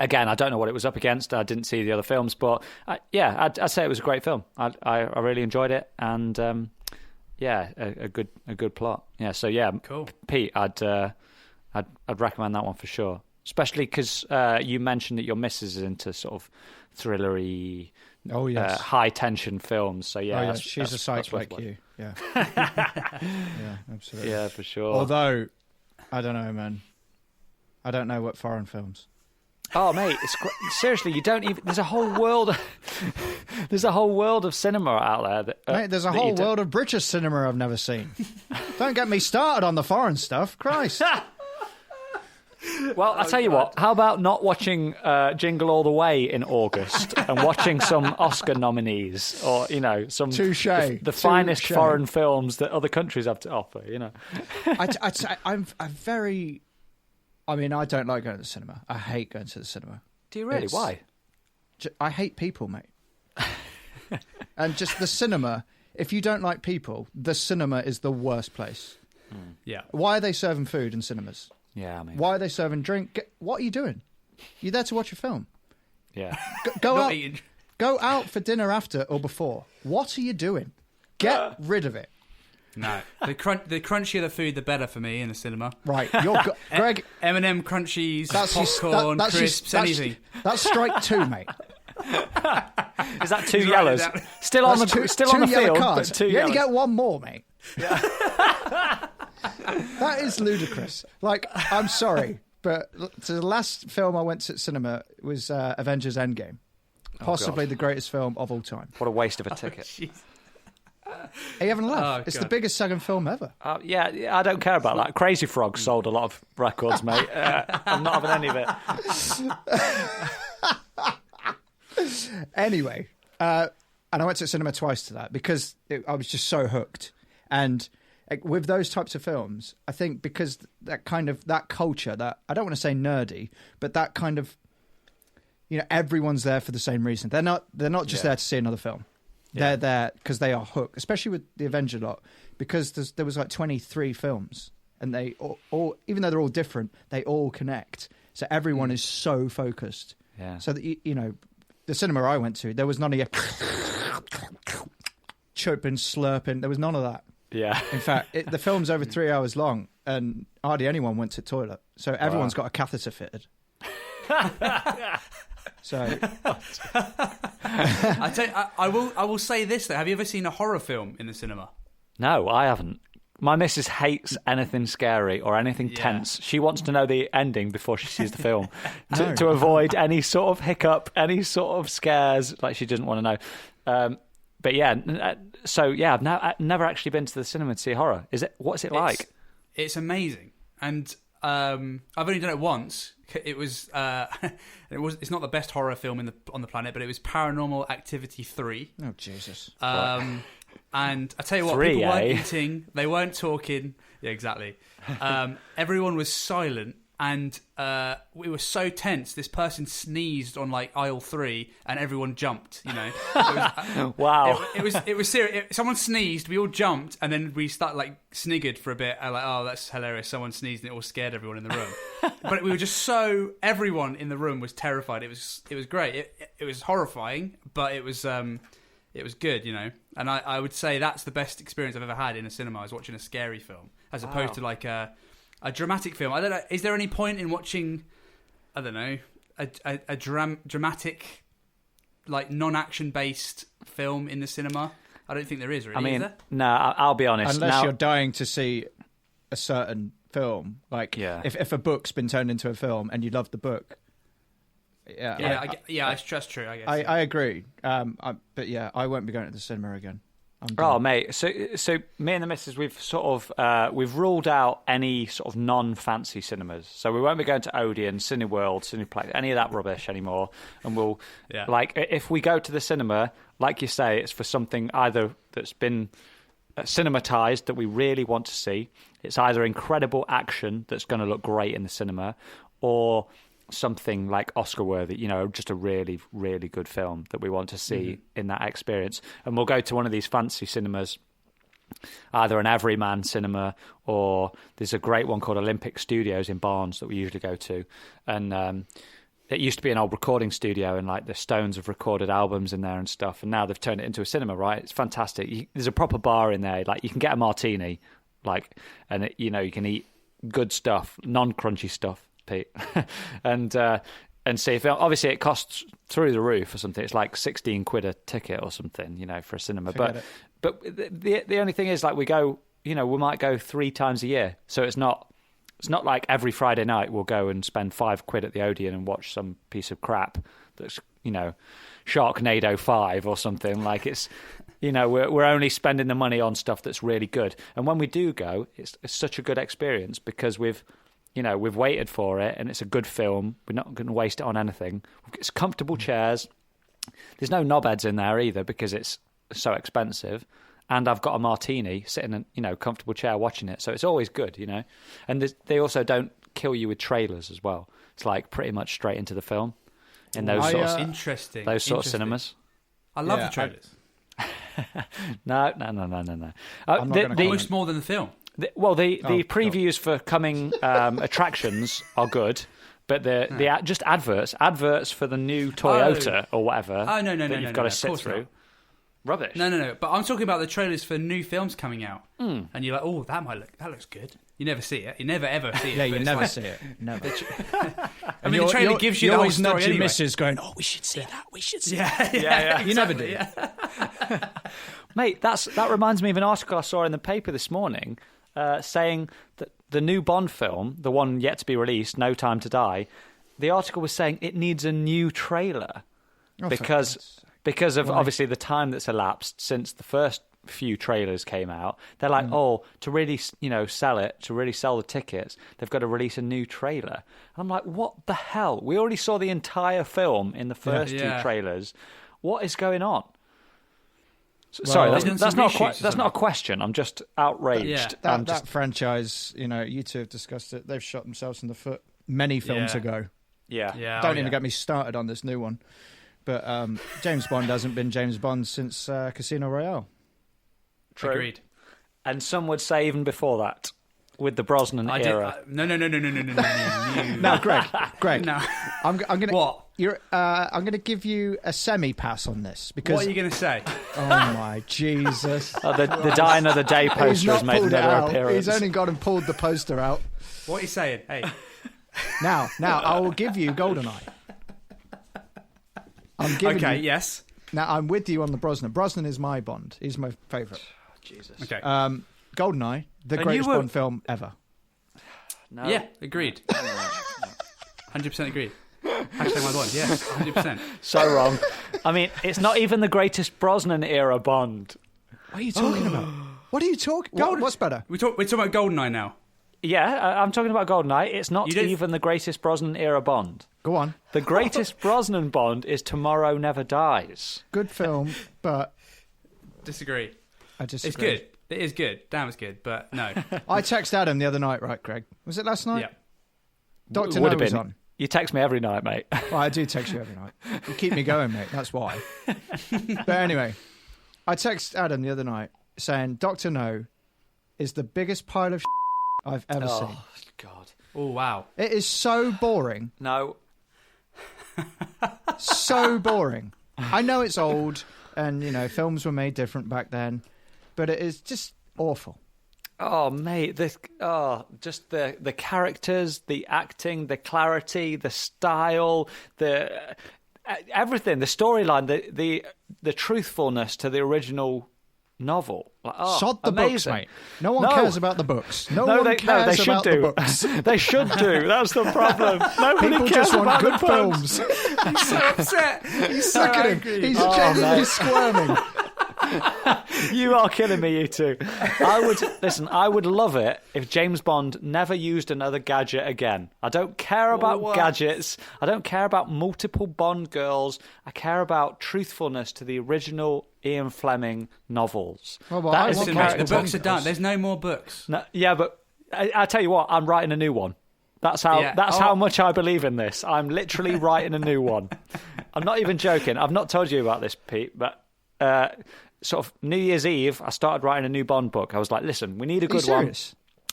Again, I don't know what it was up against. I didn't see the other films, but I'd say it was a great film. I really enjoyed it, and a good plot. Yeah, so yeah, cool. Pete, I'd recommend that one for sure. Especially because you mentioned that your missus is into sort of thrillery, high tension films. So yeah, she's a psych like you. Yeah, yeah, absolutely. Yeah, for sure. Although, I don't know, man. I don't know what foreign films. Oh, mate, seriously, you don't even. There's a whole world. There's a whole world of cinema out there. Mate, there's a whole world of British cinema I've never seen. Don't get me started on the foreign stuff, Christ. Well, I tell you what. How about not watching Jingle All the Way in August and watching some Oscar nominees, or some the finest foreign films that other countries have to offer. I'm very. I mean, I don't like going to the cinema. I hate going to the cinema. Do you really? Why? I hate people, mate. And just the cinema, if you don't like people, the cinema is the worst place. Yeah. Why are they serving food in cinemas? Yeah, I mean... Why are they serving drink? What are you doing? You're there to watch a film. Yeah. Go out for dinner after or before. What are you doing? Get rid of it. No, the crunchier the food, the better for me in the cinema. Right, Greg. M&M crunchies, popcorn, crisps, anything. That's strike 2, mate. Is that 2 yellows? Still on the field, cards. But 2 you yellows. only get one more, mate. Yeah. That is ludicrous. Like, I'm sorry, but the last film I went to cinema was Avengers Endgame, possibly the greatest film of all time. What a waste of a ticket. Are you having a laugh? It's the biggest second film ever. Yeah, I don't care about that. Crazy Frog sold a lot of records, mate. I'm not having any of it. Anyway, and I went to the cinema twice to that because I was just so hooked. And with those types of films, I think because that culture, that I don't want to say nerdy, but that kind of, everyone's there for the same reason. They're not just there to see another film. They're there because they are hooked, especially with the Avenger lot, because there was like 23 films, and they all, even though they're all different, they all connect. So everyone is so focused. Yeah. So that the cinema I went to, there was none of your chirping, slurping. There was none of that. Yeah. In fact, the film's over 3 hours long, and hardly anyone went to the toilet. So everyone's got a catheter fitted. So I will say this though. Have you ever seen a horror film in the cinema? No, I haven't. My missus hates anything scary or anything tense. She wants to know the ending before she sees the film to avoid any sort of hiccup, any sort of scares. Like, she doesn't want to know. But yeah, so yeah, I've never actually been to the cinema to see horror. What's it like? It's amazing, and I've only done it once. It was it's not the best horror film on the planet, but it was Paranormal Activity 3. Oh Jesus! And I tell you what, 3, people weren't eating, they weren't talking. Yeah, exactly. Everyone was silent, and we were so tense. This person sneezed on like aisle 3, and everyone jumped. It was, wow! It was serious. Someone sneezed, we all jumped, and then we started like sniggered for a bit. Like, oh, that's hilarious. Someone sneezed, and it all scared everyone in the room. But we were just everyone in the room was terrified. It was great. It was horrifying, but it was good, And I would say that's the best experience I've ever had in a cinema, is watching a scary film, as opposed to like a dramatic film. I don't know. Is there any point in watching, I don't know, a dramatic, like non-action based film in the cinema? I don't think there is. Really, I mean, is there? no. I'll be honest. Unless you're dying to see a certain film, like if a book's been turned into a film and you love the book. That's true. I guess. I agree. But yeah, I won't be going to the cinema again. Oh, mate. So me and the missus, we've sort of we've ruled out any sort of non-fancy cinemas. So we won't be going to Odeon, Cineworld, Cineplex, any of that rubbish anymore. And we'll like, if we go to the cinema, like you say, it's for something either that's been cinematized that we really want to see. It's either incredible action that's going to look great in the cinema, or something like Oscar-worthy, just a really, really good film that we want to see in that experience. And we'll go to one of these fancy cinemas, either an Everyman cinema, or there's a great one called Olympic Studios in Barnes that we usually go to. And it used to be an old recording studio, and like the Stones have recorded albums in there and stuff, and now they've turned it into a cinema, right? It's fantastic. There's a proper bar in there, like you can get a martini, like, and you can eat good stuff, non-crunchy stuff, Pete, and see if obviously it costs through the roof or something. It's like 16 quid a ticket or something, for a cinema. But the only thing is, like, we go, we might go 3 times a year, so it's not like every Friday night we'll go and spend 5 quid at the Odeon and watch some piece of crap that's Sharknado 5 or something. Like, it's we're only spending the money on stuff that's really good. And when we do go, it's such a good experience because we've waited for it, and it's a good film. We're not going to waste it on anything. It's comfortable chairs. There's no knobheads in there either because it's so expensive. And I've got a martini sitting in a comfortable chair watching it. So it's always good, And they also don't kill you with trailers as well. It's like pretty much straight into the film in those interesting. Those sort of cinemas. I love the trailers. No. Almost more than the film. The previews for coming attractions are good, but just adverts for the new Toyota or whatever. Oh no! You've got to sit through. Not. Rubbish. No. But I'm talking about the trailers for new films coming out, and you're like, oh, that looks good. You never see it. You never ever see it. Yeah, you never see it. Never. I mean, the trailer gives you the whole story anyway. Missus going, oh, we should see that. We should see that. Yeah. Exactly, You never do. Yeah. Mate, that reminds me of an article I saw in the paper this morning saying that the new Bond film, the one yet to be released, No Time to Die, the article was saying it needs a new trailer because of obviously the time that's elapsed since the first few trailers came out. They're like, to really sell it, to really sell the tickets, they've got to release a new trailer. And I'm like, what the hell? We already saw the entire film in the first 2 trailers. What is going on? Sorry, that's not a question. I'm just outraged. That franchise, you two have discussed it. They've shot themselves in the foot many films ago. Yeah. Don't even get me started on this new one. But James Bond hasn't been James Bond since Casino Royale. True. Agreed. And some would say even before that, with the Brosnan era. No. No, Greg. No. I'm gonna. What? I'm going to give you a semi-pass on this because. What are you going to say? Oh my Jesus! The Die Another Day poster has made another appearance. He's only gone and pulled the poster out. What are you saying? Hey. Now, I will give you GoldenEye. I'm giving you. Yes. Now I'm with you on the Brosnan. Brosnan is my Bond. He's my favourite. Jesus. Okay. GoldenEye, the greatest Bond film ever. No. Yeah, agreed. 100% agreed. Hashtag my Bond. Yes, 100%. So wrong. I mean, it's not even the greatest Brosnan era Bond. What are you talking about? What are you talking? What's better? We're talking about GoldenEye now. Yeah, I'm talking about GoldenEye. It's not even the greatest Brosnan era Bond. Go on. The greatest Brosnan Bond is Tomorrow Never Dies. Good film, but disagree. I disagree. It's good. It is good. Damn, it's good. But no. I texted Adam the other night, right, Greg? Was it last night? Yeah. Dr. No was on. You text me every night, mate. Well, I do text you every night. You keep me going, mate. That's why. But anyway, I texted Adam the other night saying Dr. No is the biggest pile of I've ever seen. Oh, God. Oh, wow. It is so boring. No. So boring. I know it's old and, films were made different back then, but it is just awful. Oh, mate, just the characters, the acting, the clarity, the style, the everything, the storyline, the truthfulness to the original novel. Sod the amazing. books, mate. No one cares about the books. No one they cares should about do. the books. They should do. That's the problem. Nobody People cares just want about good the books. films. He's so upset. He's so Look at him. angry. He's genuinely squirming. You are killing me, you two. I would love it if James Bond never used another gadget again. I don't care about gadgets. I don't care about multiple Bond girls. I care about truthfulness to the original Ian Fleming novels. The books are done. There's no more books. No, yeah, but I tell you what, I'm writing a new one. That's how much I believe in this. I'm literally writing a new one. I'm not even joking. I've not told you about this, Pete, but sort of New Year's Eve, I started writing a new Bond book. I was like, listen, we need a good one.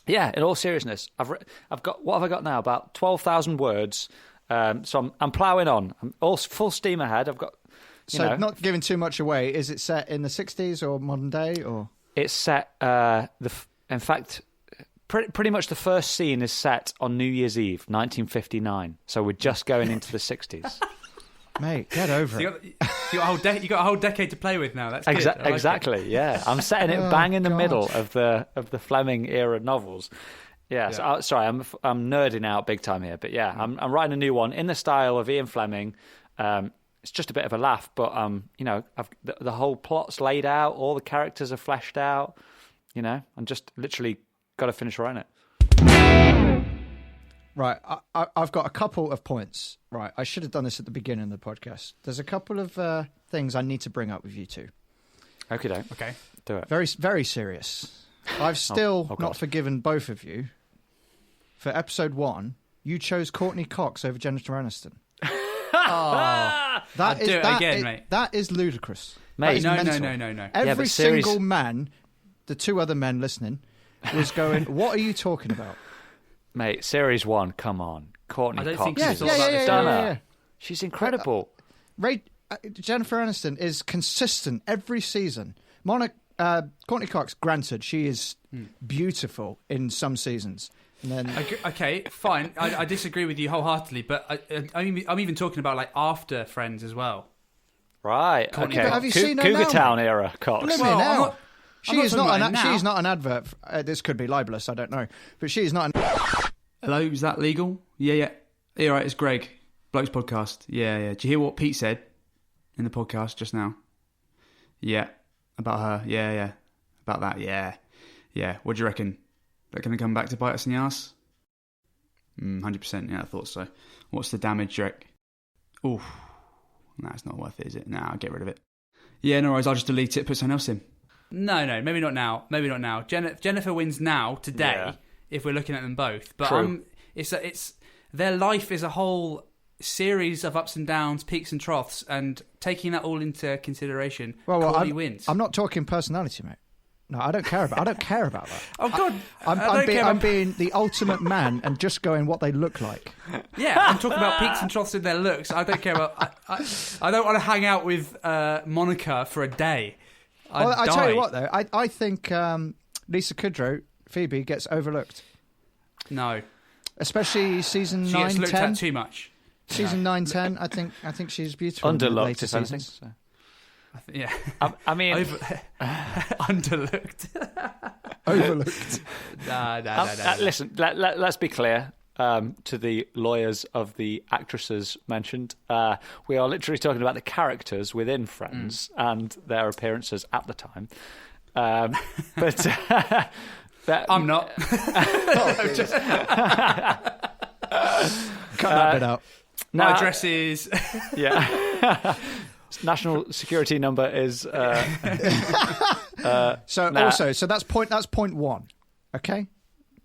Yeah, in all seriousness, I've got, what have I got now? About 12,000 words, So I'm ploughing on. I'm all full steam ahead. I've got. Not giving too much away. Is it set in the 60s or modern day, or? It's set. In fact, pretty much the first scene is set on New Year's Eve, 1959. So we're just going into the 60s. Mate, get over it. You got a whole decade to play with now. That's good. Exactly. Yeah, I'm setting it bang in the middle of the Fleming era novels. Yeah. So, sorry, I'm nerding out big time here, but yeah, I'm writing a new one in the style of Ian Fleming. It's just a bit of a laugh, but the whole plot's laid out, all the characters are fleshed out. I'm just literally got to finish writing it. Right, I've got a couple of points. Right, I should have done this at the beginning of the podcast. There's a couple of things I need to bring up with you two. Okay. Do it. Very, very serious. I've still not forgiven both of you. For episode 1, you chose Courtney Cox over Jennifer Aniston. Mate. That is ludicrous. Mate, no. Every single man, the two other men listening, was going, what are you talking about? Mate, series 1, come on. Courtney Cox. I don't think she's all about this. Yeah. She's incredible. Jennifer Aniston is consistent every season. Courtney Cox, granted, she is beautiful in some seasons. And then... Okay, fine. I disagree with you wholeheartedly, but I'm even talking about like after Friends as well. Right. Courtney, okay. have you seen her Cougar now, Town era Cox. She's not an advert. This could be libelous. I don't know, but she is not an. Hello, is that legal? Yeah. Yeah, right. It's Greg, Blokes podcast. Yeah. Did you hear what Pete said in the podcast just now? Yeah, about her. Yeah. About that. Yeah. What do you reckon? They're going to come back to bite us in the arse? 100%. Yeah, I thought so. What's the damage, Rick? Oof. Nah, it's not worth it, is it? Nah, I'll get rid of it. Yeah, no worries. I'll just delete it, put something else in. No, maybe not now. Jennifer wins now, today, if we're looking at them both. But it's their life is a whole series of ups and downs, peaks and troughs, and taking that all into consideration, Courtney wins. I'm not talking personality, mate. No, I don't care about that. Oh God, I'm being the ultimate man and just going what they look like. Yeah, I'm talking about peaks and troughs in their looks. I don't care about. I don't want to hang out with Monica for a day. I tell you what, though, I think Lisa Kudrow, Phoebe, gets overlooked. No, especially season 9, 10. She gets looked at too much. Season 9, 10. I think she's beautiful. Underlooked, if anything. So. Yeah, I mean, underlooked, overlooked. No. Listen, let's be clear. To the lawyers of the actresses mentioned, we are literally talking about the characters within Friends and their appearances at the time. But I'm not. Cut that bit out. My address is. Yeah. National security number is. So that's point 1, okay?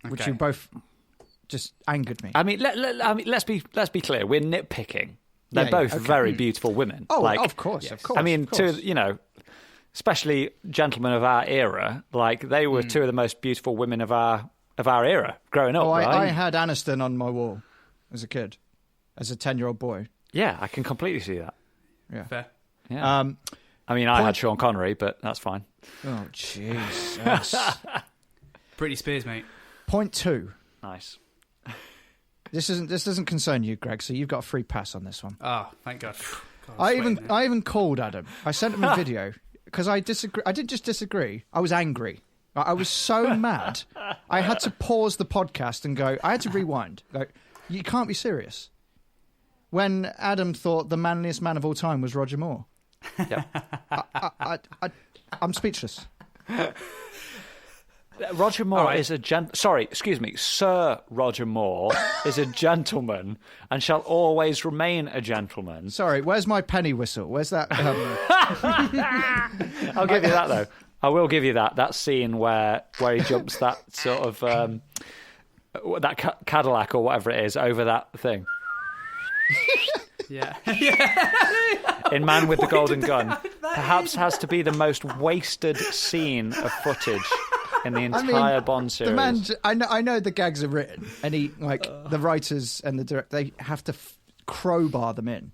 Which you both just angered me. I mean, let's be clear. We're nitpicking. They're both very beautiful women. Oh, of course, yes. Of course. I mean, especially gentlemen of our era, like they were two of the most beautiful women of our era growing up. Right? I had Aniston on my wall as a kid, as a 10-year-old boy. Yeah, I can completely see that. Yeah, fair. Yeah. I mean, I had Sean Connery, but that's fine. Oh, Jesus. Britney Spears, mate. Point 2. Nice. This doesn't concern you, Greg, so you've got a free pass on this one. Oh, thank God. I even called Adam. I sent him a video because I disagree. I didn't just disagree. I was angry. I was so mad. I had to pause the podcast and go. I had to rewind. Go, you can't be serious. When Adam thought the manliest man of all time was Roger Moore. Yep. I'm speechless. Roger Moore is a Sir Roger Moore is a gentleman and shall always remain a gentleman. Sorry, where's my penny whistle? Where's that? I'll give you that, though. I will give you that. That scene where he jumps that sort of that Cadillac or whatever it is over that thing. Yeah. In Man with the Golden Gun, perhaps has to be the most wasted scene of footage in the entire Bond series. The man, I know the gags are written, and the writers and the director, they have to crowbar them in.